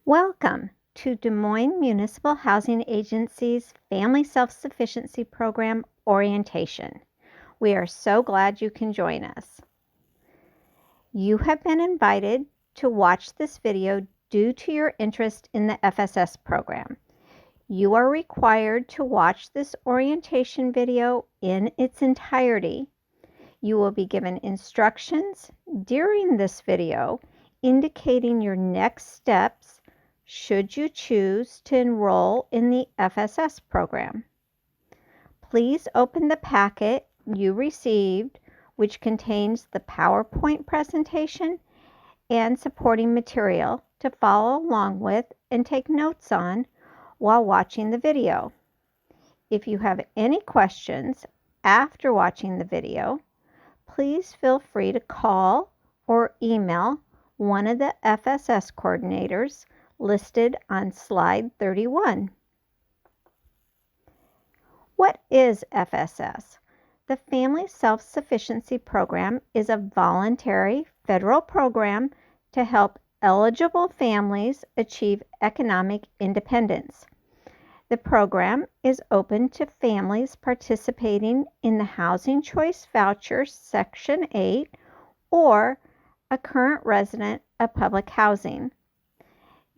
Welcome to Des Moines Municipal Housing Agency's Family Self-Sufficiency Program Orientation. We are so glad you can join us. You have been invited to watch this video due to your interest in the FSS program. You are required to watch this orientation video in its entirety. You will be given instructions during this video indicating your next steps should you choose to enroll in the FSS program. Please open the packet you received, which contains the PowerPoint presentation and supporting material to follow along with and take notes on while watching the video. If you have any questions after watching the video, please feel free to call or email one of the FSS coordinators listed on slide 31. What is FSS? The Family Self-Sufficiency Program is a voluntary federal program to help eligible families achieve economic independence. The program is open to families participating in the Housing Choice Voucher Section 8 or a current resident of public housing.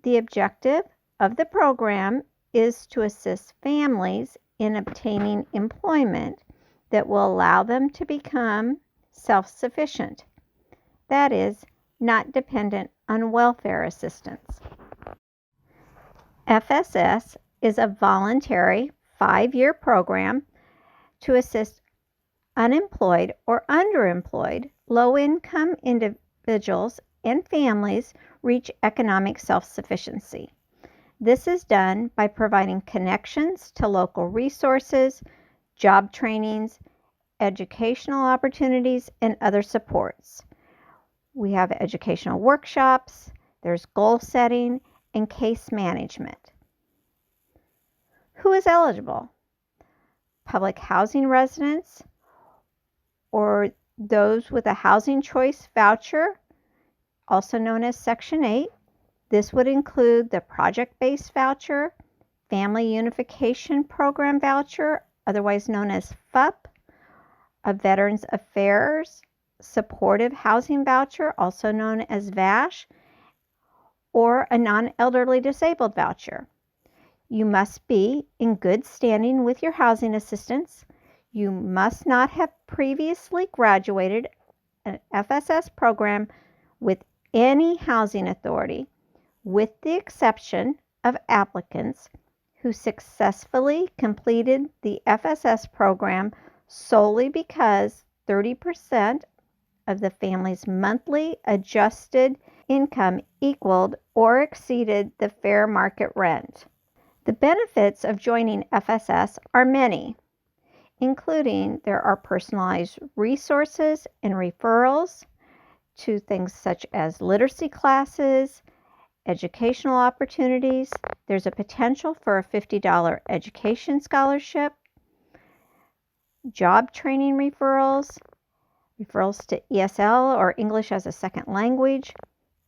The objective of the program is to assist families in obtaining employment that will allow them to become self-sufficient, that is, not dependent on welfare assistance. FSS is a voluntary 5-year program to assist unemployed or underemployed low-income individuals and families reach economic self-sufficiency. This is done by providing connections to local resources, job trainings, educational opportunities, and other supports. We have educational workshops, there's goal setting, and case management. Who is eligible? Public housing residents or those with a housing choice voucher, also known as Section 8. This would include the project-based voucher, Family Unification Program voucher, otherwise known as FUP, a Veterans Affairs Supportive Housing voucher, also known as VASH, or a non-elderly disabled voucher. You must be in good standing with your housing assistants. You must not have previously graduated an FSS program with any housing authority, with the exception of applicants who successfully completed the FSS program solely because 30% of the family's monthly adjusted income equaled or exceeded the fair market rent. The benefits of joining FSS are many, including there are personalized resources and referrals to things such as literacy classes, educational opportunities. There's a potential for a $50 education scholarship, job training referrals, referrals to ESL or English as a second language,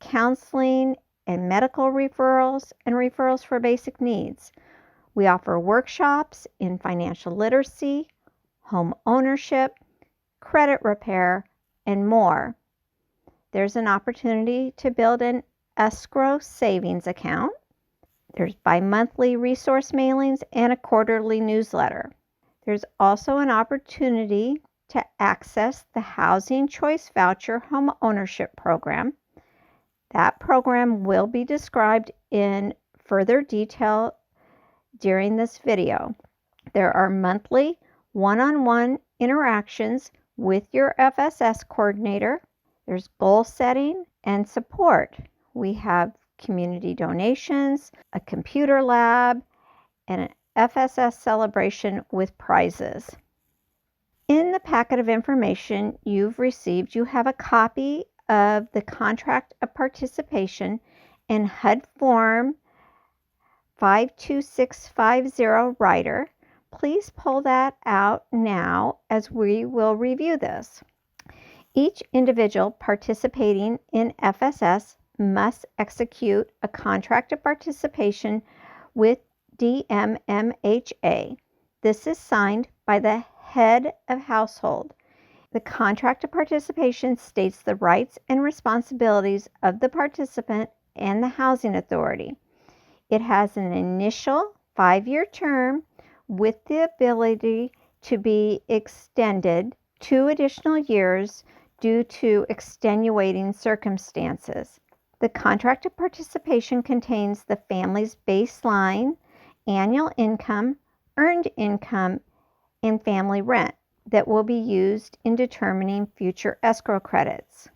counseling and medical referrals, and referrals for basic needs. We offer workshops in financial literacy, home ownership, credit repair, and more. There's an opportunity to build an escrow savings account. There's bi-monthly resource mailings and a quarterly newsletter. There's also an opportunity to access the Housing Choice Voucher Home Ownership Program. That program will be described in further detail during this video. There are monthly one-on-one interactions with your FSS coordinator. There's goal setting and support. We have community donations, a computer lab, and an FSS celebration with prizes. In the packet of information you've received, you have a copy of the Contract of Participation and HUD Form 52650 writer. Please pull that out now as we will review this. Each individual participating in FSS must execute a contract of participation with DMMHA. This is signed by the head of household. The contract of participation states the rights and responsibilities of the participant and the housing authority. It has an initial 5-year term with the ability to be extended 2 additional years due to extenuating circumstances. The contract of participation contains the family's baseline annual income, earned income, and family rent that will be used in determining future escrow credits.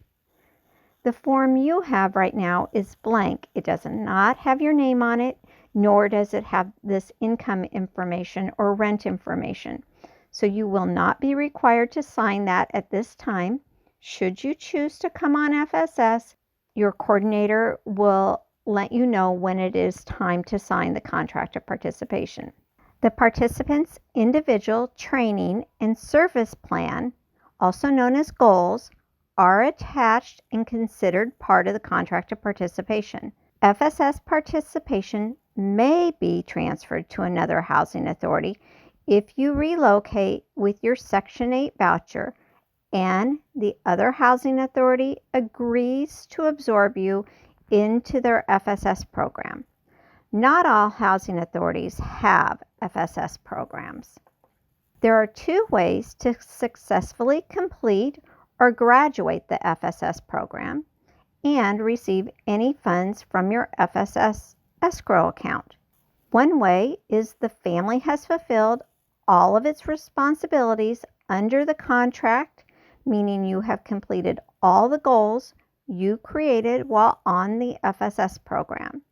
The form you have right now is blank. It does not have your name on it, nor does it have this income information or rent information. So you will not be required to sign that at this time. Should you choose to come on FSS, your coordinator will let you know when it is time to sign the contract of participation. The participant's individual training and service plan, also known as goals, are attached and considered part of the contract of participation. FSS participation may be transferred to another housing authority if you relocate with your Section 8 voucher and the other housing authority agrees to absorb you into their FSS program. Not all housing authorities have FSS programs. There are 2 ways to successfully complete or graduate the FSS program and receive any funds from your FSS escrow account. One way is the family has fulfilled all of its responsibilities under the contract, meaning you have completed all the goals you created while on the FSS program.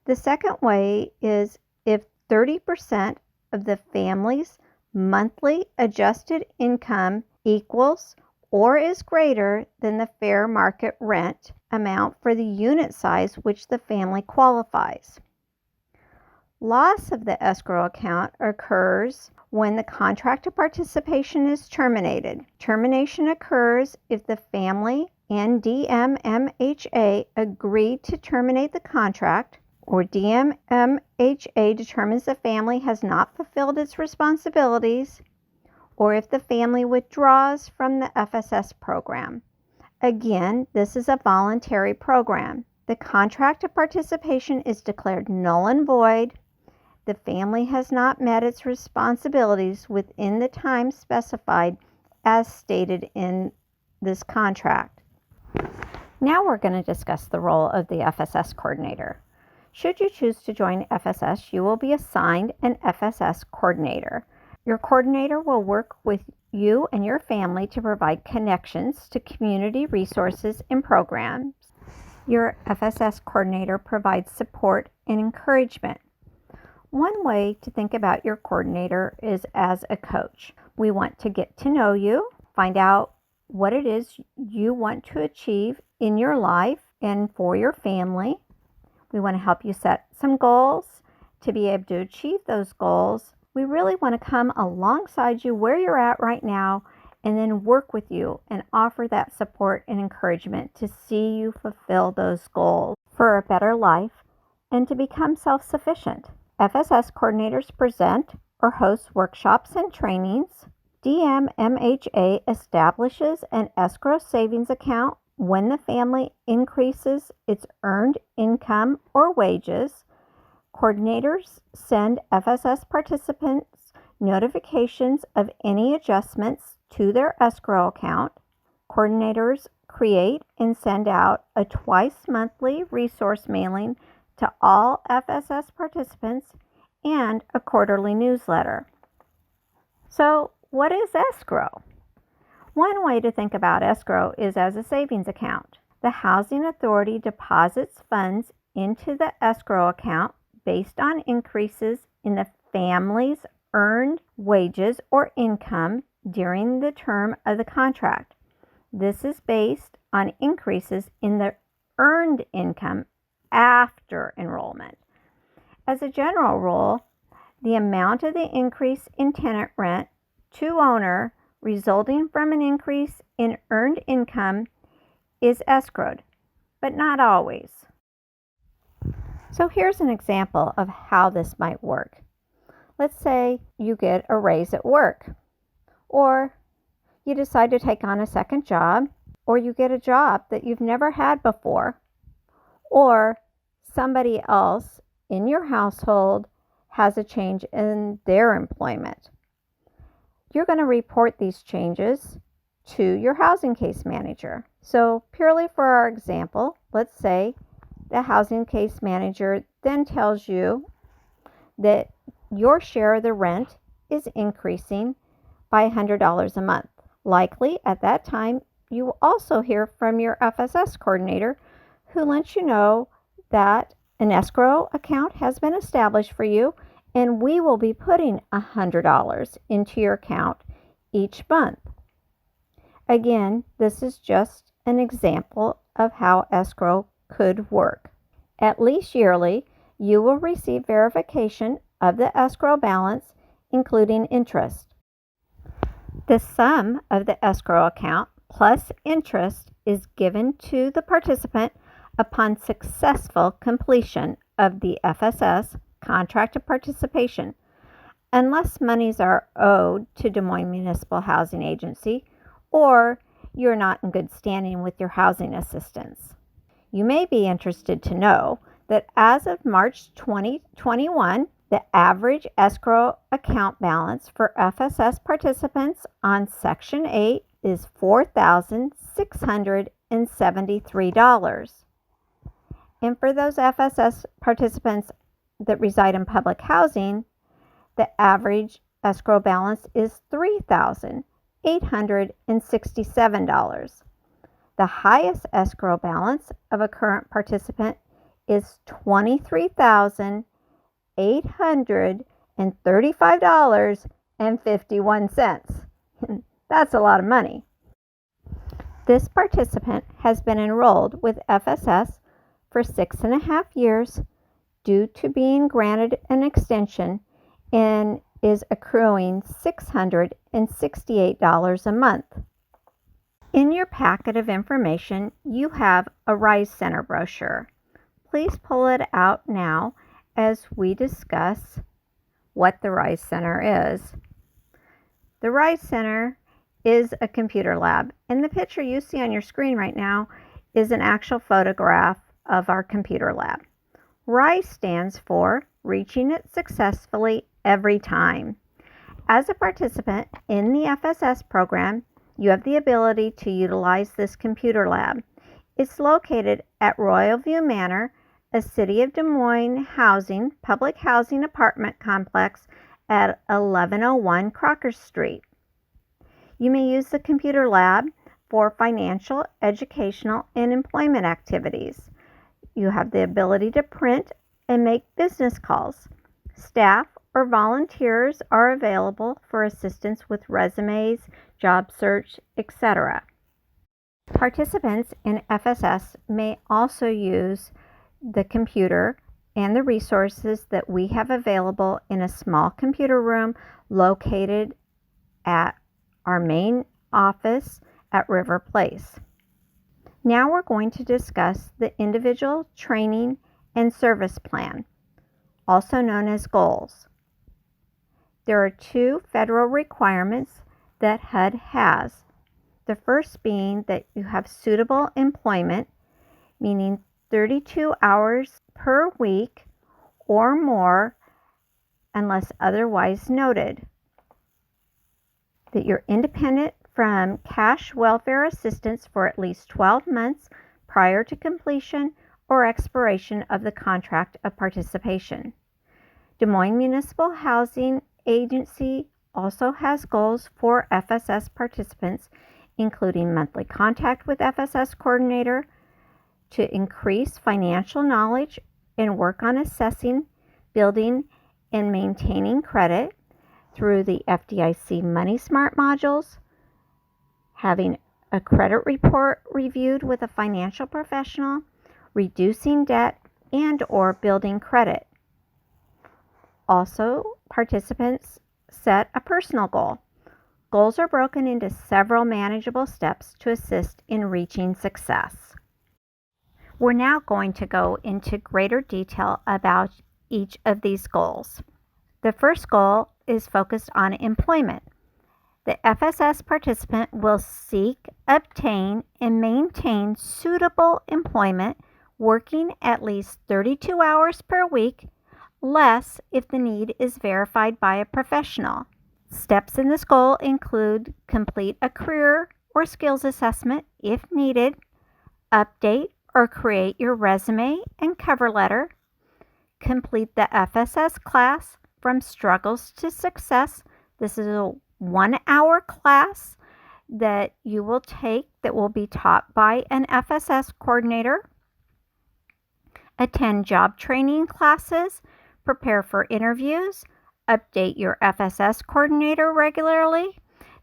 The second way is if 30% of the family's monthly adjusted income equals or is greater than the fair market rent amount for the unit size which the family qualifies. Loss of the escrow account occurs when the contract of participation is terminated. Termination occurs if the family and DMMHA agree to terminate the contract, or DMMHA determines the family has not fulfilled its responsibilities, or if the family withdraws from the FSS program. Again, this is a voluntary program. The contract of participation is declared null and void. The family has not met its responsibilities within the time specified as stated in this contract. Now we're going to discuss the role of the FSS coordinator. Should you choose to join FSS, you will be assigned an FSS coordinator. Your coordinator will work with you and your family to provide connections to community resources and programs. Your FSS coordinator provides support and encouragement. One way to think about your coordinator is as a coach. We want to get to know you, find out what it is you want to achieve in your life and for your family. We want to help you set some goals to be able to achieve those goals. We really want to come alongside you where you're at right now and then work with you and offer that support and encouragement to see you fulfill those goals for a better life and to become self-sufficient. FSS coordinators present or host workshops and trainings. DMMHA establishes an escrow savings account when the family increases its earned income or wages. Coordinators send FSS participants notifications of any adjustments to their escrow account. Coordinators create and send out a twice-monthly resource mailing to all FSS participants and a quarterly newsletter. So, what is escrow? One way to think about escrow is as a savings account. The housing authority deposits funds into the escrow account based on increases in the family's earned wages or income during the term of the contract. This is based on increases in the earned income after enrollment. As a general rule, the amount of the increase in tenant rent to owner resulting from an increase in earned income is escrowed. but not always. So here's an example of how this might work. Let's say you get a raise at work, or you decide to take on a second job, or you get a job that you've never had before, or somebody else in your household has a change in their employment. You're going to report these changes to your housing case manager. So purely for our example, let's say the housing case manager then tells you that your share of the rent is increasing by $100 a month. Likely at that time, you will also hear from your FSS coordinator, who lets you know that an escrow account has been established for you, and we will be putting $100 into your account each month. Again, this is just an example of how escrow could work. At least yearly, you will receive verification of the escrow balance, including interest. The sum of the escrow account plus interest is given to the participant upon successful completion of the FSS contract of participation, unless monies are owed to Des Moines Municipal Housing Agency or you're not in good standing with your housing assistants. You may be interested to know that as of March 2021, the average escrow account balance for FSS participants on Section 8 is $4,673. And for those FSS participants that reside in public housing, the average escrow balance is $3,867. The highest escrow balance of a current participant is $23,835.51. That's a lot of money. This participant has been enrolled with FSS for 6.5 years due to being granted an extension and is accruing $668 a month. In your packet of information, you have a RISE Center brochure. Please pull it out now as we discuss what the RISE Center is. The RISE Center is a computer lab, and the picture you see on your screen right now is an actual photograph of our computer lab. RISE stands for Reaching It Successfully Every Time. As a participant in the FSS program, you have the ability to utilize this computer lab. It's located at Royal View Manor, a City of Des Moines public housing apartment complex at 1101 Crocker Street. You may use the computer lab for financial, educational, and employment activities. You have the ability to print and make business calls. Staff or volunteers are available for assistance with resumes, job search, etc. Participants in FSS may also use the computer and the resources that we have available in a small computer room located at our main office at River Place. Now we're going to discuss the Individual Training and Service Plan, also known as goals. There are 2 federal requirements that HUD has. The first being that you have suitable employment, meaning 32 hours per week or more unless otherwise noted. That you're independent from cash welfare assistance for at least 12 months prior to completion or expiration of the contract of participation. Des Moines Municipal Housing Agency also has goals for FSS participants, including monthly contact with FSS coordinator to increase financial knowledge and work on assessing, building, and maintaining credit through the FDIC Money Smart modules, having a credit report reviewed with a financial professional, reducing debt, and or building credit. Also, participants set a personal goal. Goals are broken into several manageable steps to assist in reaching success. We're now going to go into greater detail about each of these goals. The first goal is focused on employment. The FSS participant will seek, obtain, and maintain suitable employment working at least 32 hours per week, less if the need is verified by a professional. Steps in this goal include complete a career or skills assessment if needed, update or create your resume and cover letter, complete the FSS class from struggles to success. This is a 1-hour class that you will take that will be taught by an FSS coordinator. Attend job training classes, prepare for interviews, update your FSS coordinator regularly.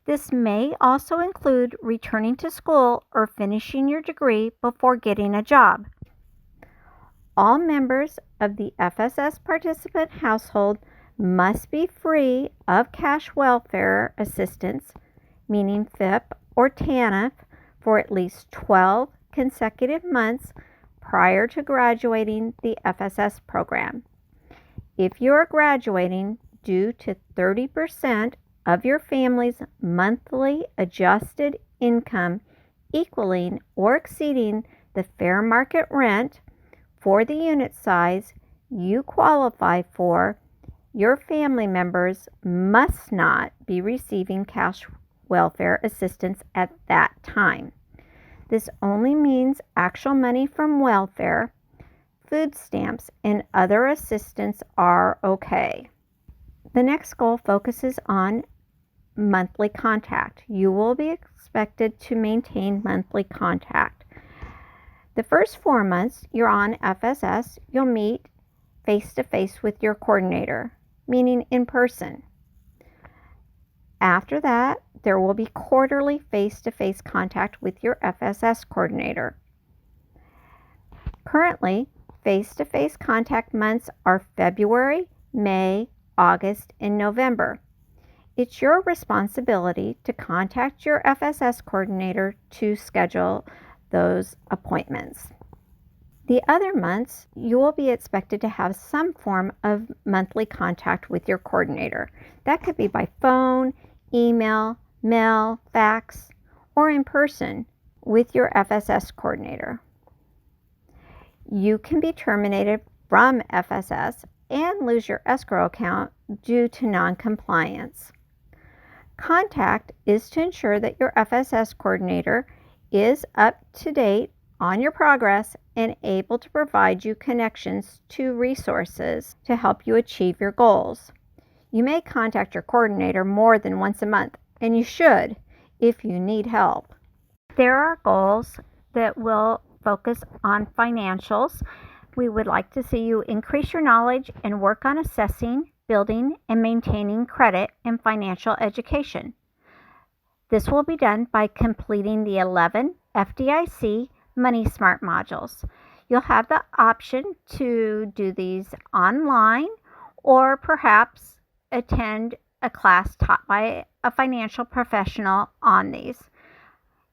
This may also include returning to school or finishing your degree before getting a job. All members of the FSS participant household must be free of cash welfare assistance, meaning FIP or TANF, for at least 12 consecutive months prior to graduating the FSS program. If you are graduating due to 30% of your family's monthly adjusted income equaling or exceeding the fair market rent for the unit size you qualify for, your family members must not be receiving cash welfare assistance at that time. This only means actual money from welfare, food stamps, and other assistance are okay. The next goal focuses on monthly contact. You will be expected to maintain monthly contact. The first 4 months you're on FSS, you'll meet face-to-face with your coordinator, meaning in person. After that, there will be quarterly face-to-face contact with your FSS coordinator. Currently, face-to-face contact months are February, May, August, and November. It's your responsibility to contact your FSS coordinator to schedule those appointments. The other months, you will be expected to have some form of monthly contact with your coordinator. That could be by phone, email, mail, fax, or in person with your FSS coordinator. You can be terminated from FSS and lose your escrow account due to non-compliance. Contact is to ensure that your FSS coordinator is up to date on your progress and able to provide you connections to resources to help you achieve your goals. You may contact your coordinator more than once a month, and you should if you need help. There are goals that will focus on financials. We would like to see you increase your knowledge and work on assessing, building, and maintaining credit and financial education. This will be done by completing the 11 FDIC Money Smart modules. You'll have the option to do these online or perhaps attend a class taught by a financial professional on these.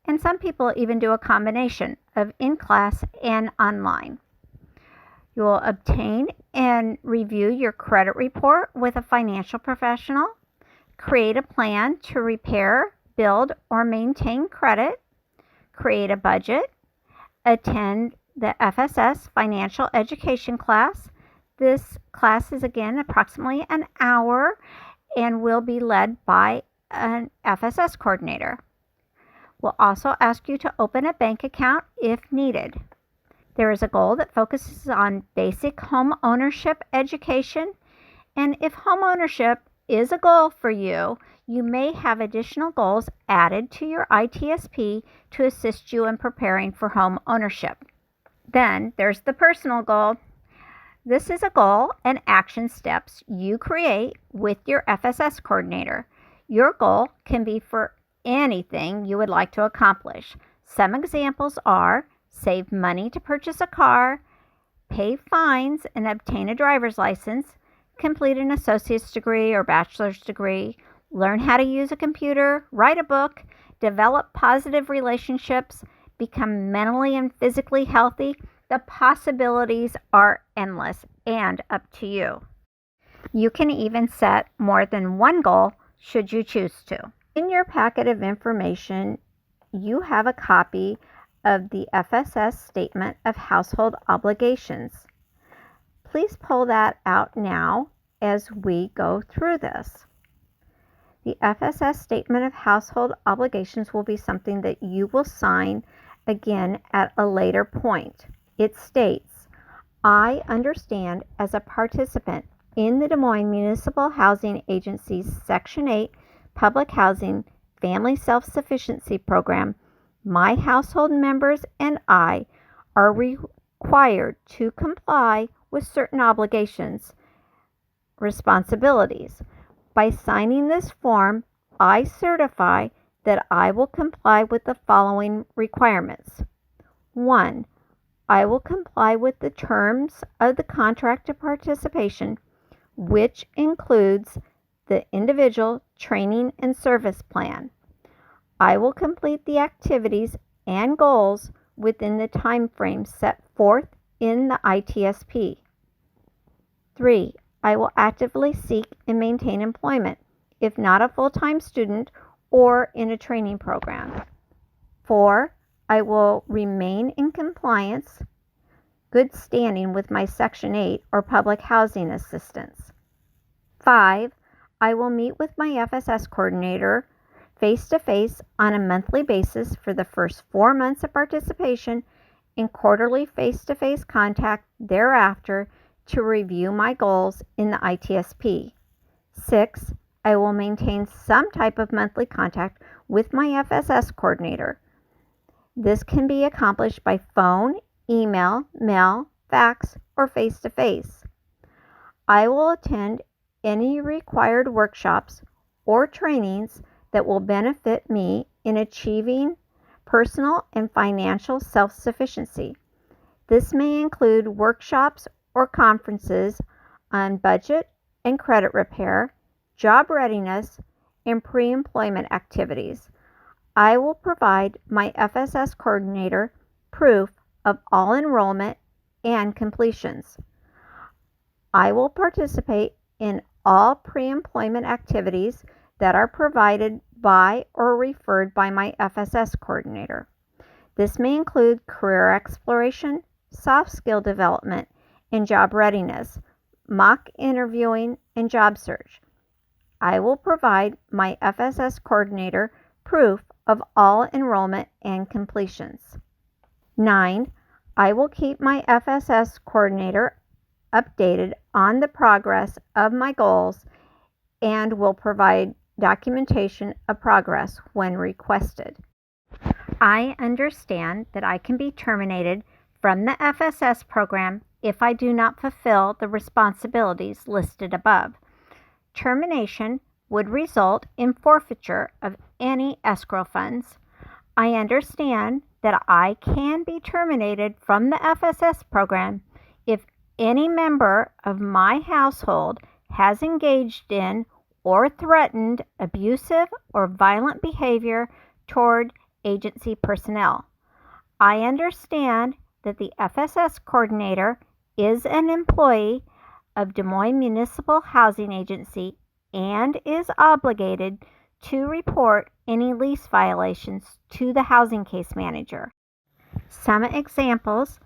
And some people even do a combination of in-class and online. You will obtain and review your credit report with a financial professional, create a plan to repair, build, or maintain credit, create a budget, attend the FSS financial education class. This class is again approximately an hour and will be led by an FSS coordinator. We'll also ask you to open a bank account if needed. There is a goal that focuses on basic home ownership education, and if home ownership is a goal for you, you may have additional goals added to your ITSP to assist you in preparing for home ownership. Then there's the personal goal. This is a goal and action steps you create with your FSS coordinator. Your goal can be for anything you would like to accomplish. Some examples are save money to purchase a car, pay fines and obtain a driver's license, complete an associate's degree or bachelor's degree, learn how to use a computer, write a book, develop positive relationships, become mentally and physically healthy, The possibilities are endless and up to you. You can even set more than one goal should you choose to. In your packet of information, you have a copy of the FSS Statement of Household Obligations. Please pull that out now as we go through this. The FSS Statement of Household Obligations will be something that you will sign again at a later point. It states, I understand as a participant in the Des Moines Municipal Housing Agency's Section 8 Public Housing Family Self-Sufficiency Program, my household members and I are required to comply with certain obligations, responsibilities. By signing this form, I certify that I will comply with the following requirements. 1. I will comply with the terms of the contract of participation, which includes the individual training and service plan. I will complete the activities and goals within the time frame set forth in the ITSP. 3. I will actively seek and maintain employment, if not a full-time student or in a training program. 4. I will remain in compliance, good standing with my Section 8 or public housing assistance. 5. I will meet with my FSS coordinator face-to-face on a monthly basis for the first 4 months of participation and quarterly face-to-face contact thereafter to review my goals in the ITSP. 6. I will maintain some type of monthly contact with my FSS coordinator. This can be accomplished by phone, email, mail, fax, or face-to-face. I will attend any required workshops or trainings that will benefit me in achieving personal and financial self-sufficiency. This may include workshops or conferences on budget and credit repair, job readiness, and pre-employment activities. I will provide my FSS coordinator proof of all enrollment and completions. I will participate in all pre-employment activities that are provided by or referred by my FSS coordinator. This may include career exploration, soft skill development, and job readiness, mock interviewing, and job search. I will provide my FSS coordinator proof of all enrollment and completions. 9. I will keep my FSS coordinator updated on the progress of my goals and will provide documentation of progress when requested. I understand that I can be terminated from the FSS program if I do not fulfill the responsibilities listed above. Termination would result in forfeiture of any escrow funds. I understand that I can be terminated from the FSS program if any member of my household has engaged in or threatened abusive or violent behavior toward agency personnel. I understand that the FSS coordinator is an employee of Des Moines Municipal Housing Agency and is obligated to report any lease violations to the housing case manager. Some examples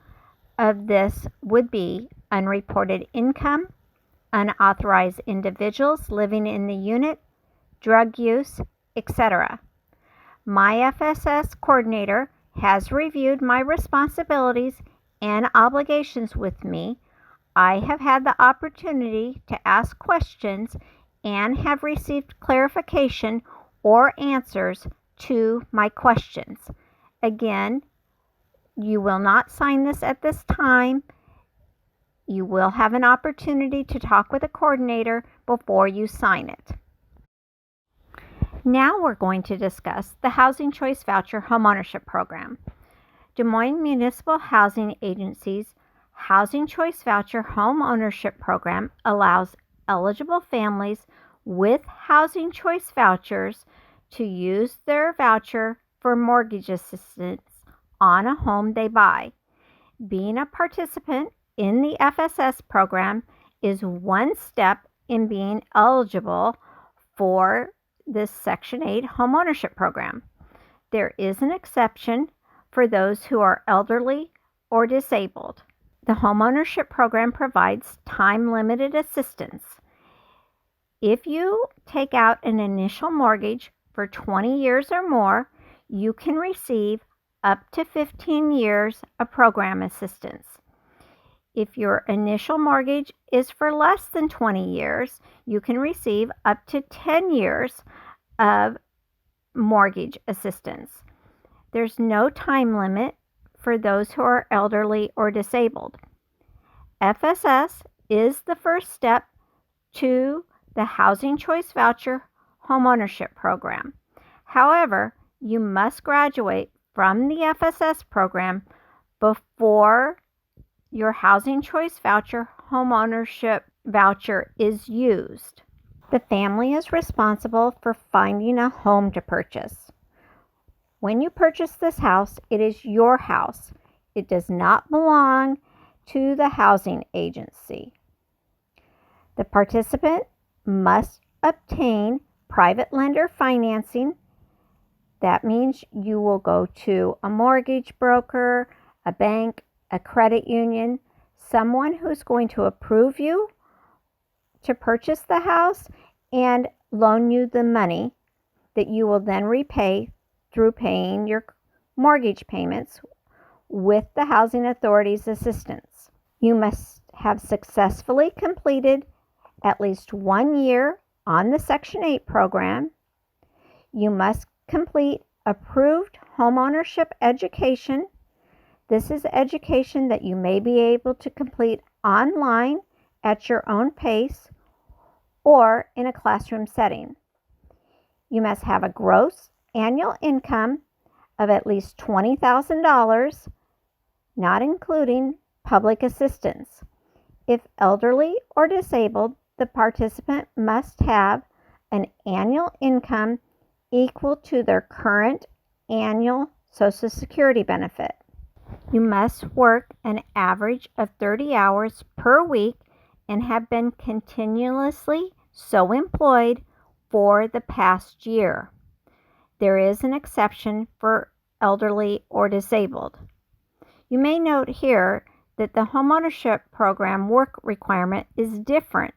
of this would be unreported income, unauthorized individuals living in the unit, drug use, etc. My FSS coordinator has reviewed my responsibilities and obligations with me. I have had the opportunity to ask questions and have received clarification or answers to my questions. Again, you will not sign this at this time. You will have an opportunity to talk with a coordinator before you sign it. Now we're going to discuss the Housing Choice Voucher Homeownership Program. Des Moines Municipal Housing Agency's Housing Choice Voucher Homeownership Program allows eligible families with Housing Choice Vouchers to use their voucher for mortgage assistance on a home they buy. Being a participant in the FSS program is one step in being eligible for this Section 8 homeownership program. There is an exception for those who are elderly or disabled. The homeownership program provides time-limited assistance. If you take out an initial mortgage for 20 years or more, you can receive up to 15 years of program assistance. If your initial mortgage is for less than 20 years, you can receive up to 10 years of mortgage assistance. There's no time limit for those who are elderly or disabled. FSS is the first step to the Housing Choice Voucher homeownership program. However, you must graduate from the FSS program before your Housing Choice Voucher homeownership voucher is used. The family is responsible for finding a home to purchase. When you purchase this house, it is your house. It does not belong to the housing agency. The participant must obtain private lender financing. That means you will go to a mortgage broker, a bank, a credit union, someone who's going to approve you to purchase the house and loan you the money that you will then repay through paying your mortgage payments with the housing authority's assistance. You must have successfully completed at least 1 year on the Section 8 program. You must complete approved homeownership education. This is education that you may be able to complete online at your own pace or in a classroom setting. You must have a gross annual income of at least $20,000, not including public assistance. If elderly or disabled, the participant must have an annual income equal to their current annual Social Security benefit. You must work an average of 30 hours per week and have been continuously so employed for the past year. There is an exception for elderly or disabled. You may note here that the homeownership program work requirement is different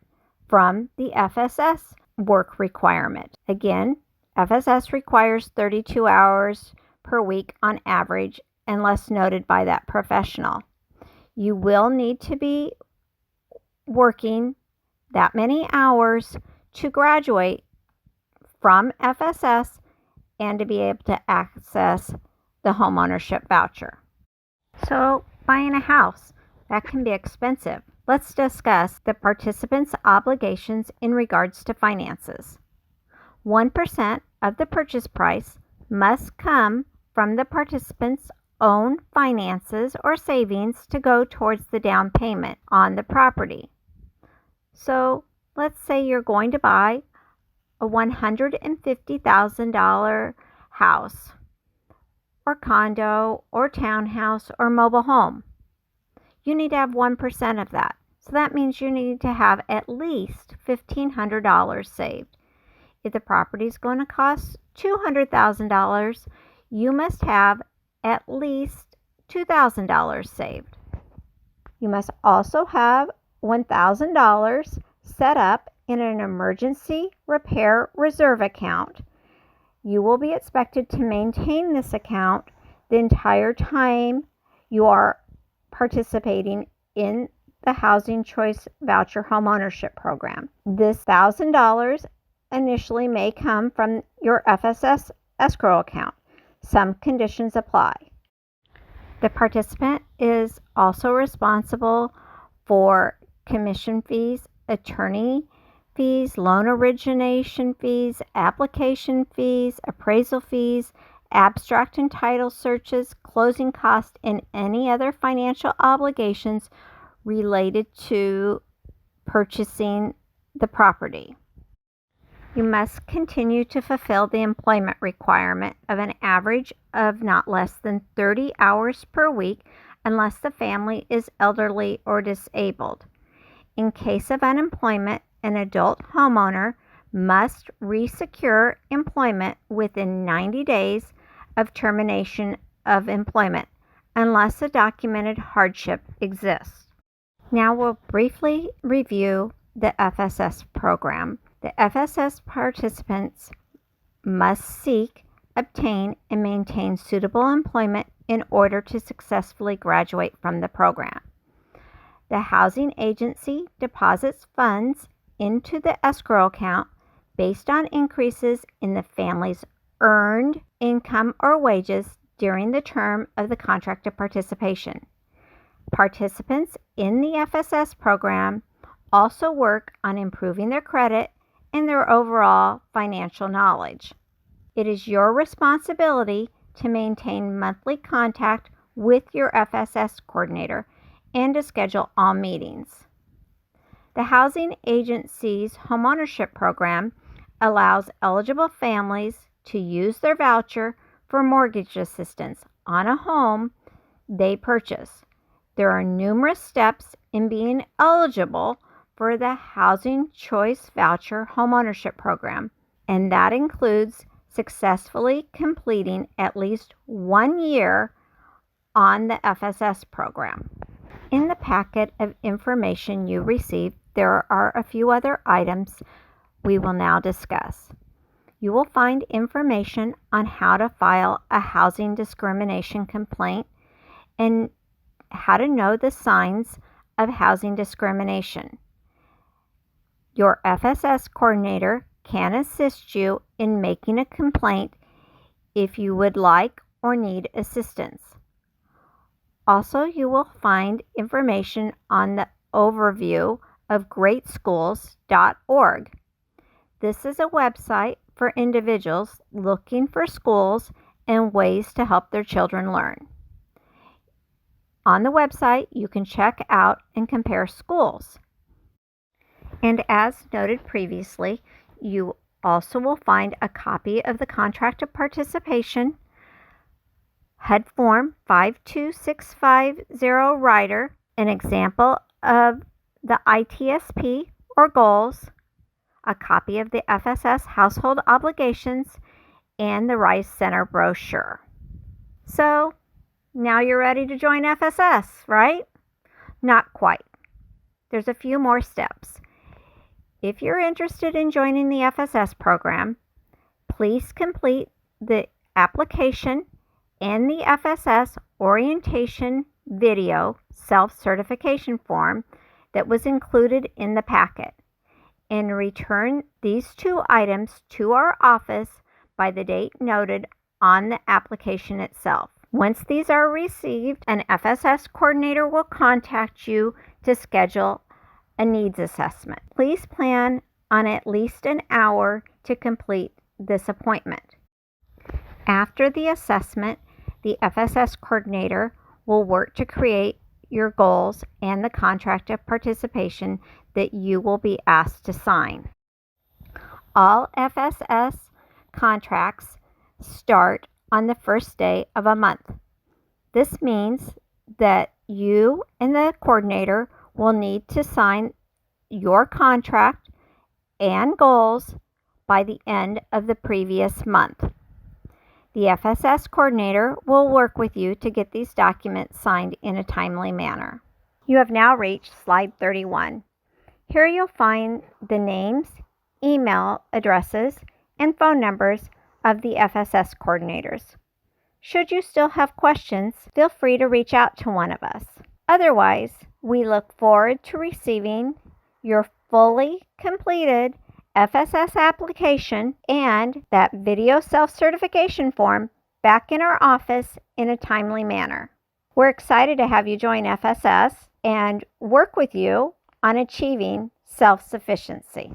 from the FSS work requirement. Again, FSS requires 32 hours per week on average, unless noted by that professional. You will need to be working that many hours to graduate from FSS and to be able to access the homeownership voucher. So, buying a house, that can be expensive. Let's discuss the participant's obligations in regards to finances. 1% of the purchase price must come from the participant's own finances or savings to go towards the down payment on the property. So let's say you're going to buy a $150,000 house or condo or townhouse or mobile home. You need to have 1% of that. So that means you need to have at least $1,500 saved. If the property is going to cost $200,000, you must have at least $2,000 saved. You must also have $1,000 set up in an emergency repair reserve account. You will be expected to maintain this account the entire time you are participating in the Housing Choice Voucher homeownership program. This $1,000 initially may come from your FSS escrow account. Some conditions apply. The participant is also responsible for commission fees, attorney fees, loan origination fees, application fees, appraisal fees, abstract and title searches, closing costs, and any other financial obligations related to purchasing the property. You must continue to fulfill the employment requirement of an average of not less than 30 hours per week unless the family is elderly or disabled. In case of unemployment, an adult homeowner must resecure employment within 90 days of termination of employment, unless a documented hardship exists. Now we'll briefly review the FSS program. The FSS participants must seek, obtain, and maintain suitable employment in order to successfully graduate from the program. The housing agency deposits funds into the escrow account based on increases in the family's earned income or wages during the term of the contract of participation. Participants in the FSS program also work on improving their credit and their overall financial knowledge. It is your responsibility to maintain monthly contact with your FSS coordinator and to schedule all meetings. The housing agency's homeownership program allows eligible families to use their voucher for mortgage assistance on a home they purchase. There are numerous steps in being eligible for the Housing Choice Voucher homeownership program, and that includes successfully completing at least 1 year on the FSS program. In the packet of information you received, there are a few other items we will now discuss. You will find information on how to file a housing discrimination complaint and how to know the signs of housing discrimination. Your FSS coordinator can assist you in making a complaint if you would like or need assistance. Also, you will find information on the overview of greatschools.org. This is a website for individuals looking for schools and ways to help their children learn. On the website, you can check out and compare schools. And as noted previously, you also will find a copy of the contract of participation, HUD Form 52650 Rider, an example of the ITSP or goals, a copy of the FSS household obligations, and the Rice Center brochure. So, now you're ready to join FSS, right? Not quite. There's a few more steps. If you're interested in joining the FSS program, please complete the application and the FSS orientation video self-certification form that was included in the packet, and return these 2 items to our office by the date noted on the application itself. Once these are received, an FSS coordinator will contact you to schedule a needs assessment. Please plan on at least an hour to complete this appointment. After the assessment, the FSS coordinator will work to create your goals and the contract of participation that you will be asked to sign. All FSS contracts start on the first day of a month. This means that you and the coordinator will need to sign your contract and goals by the end of the previous month. The FSS coordinator will work with you to get these documents signed in a timely manner. You have now reached slide 31. Here you'll find the names, email addresses, and phone numbers of the FSS coordinators. Should you still have questions, feel free to reach out to one of us. Otherwise, we look forward to receiving your fully completed FSS application and that video self-certification form back in our office in a timely manner. We're excited to have you join FSS and work with you on achieving self-sufficiency.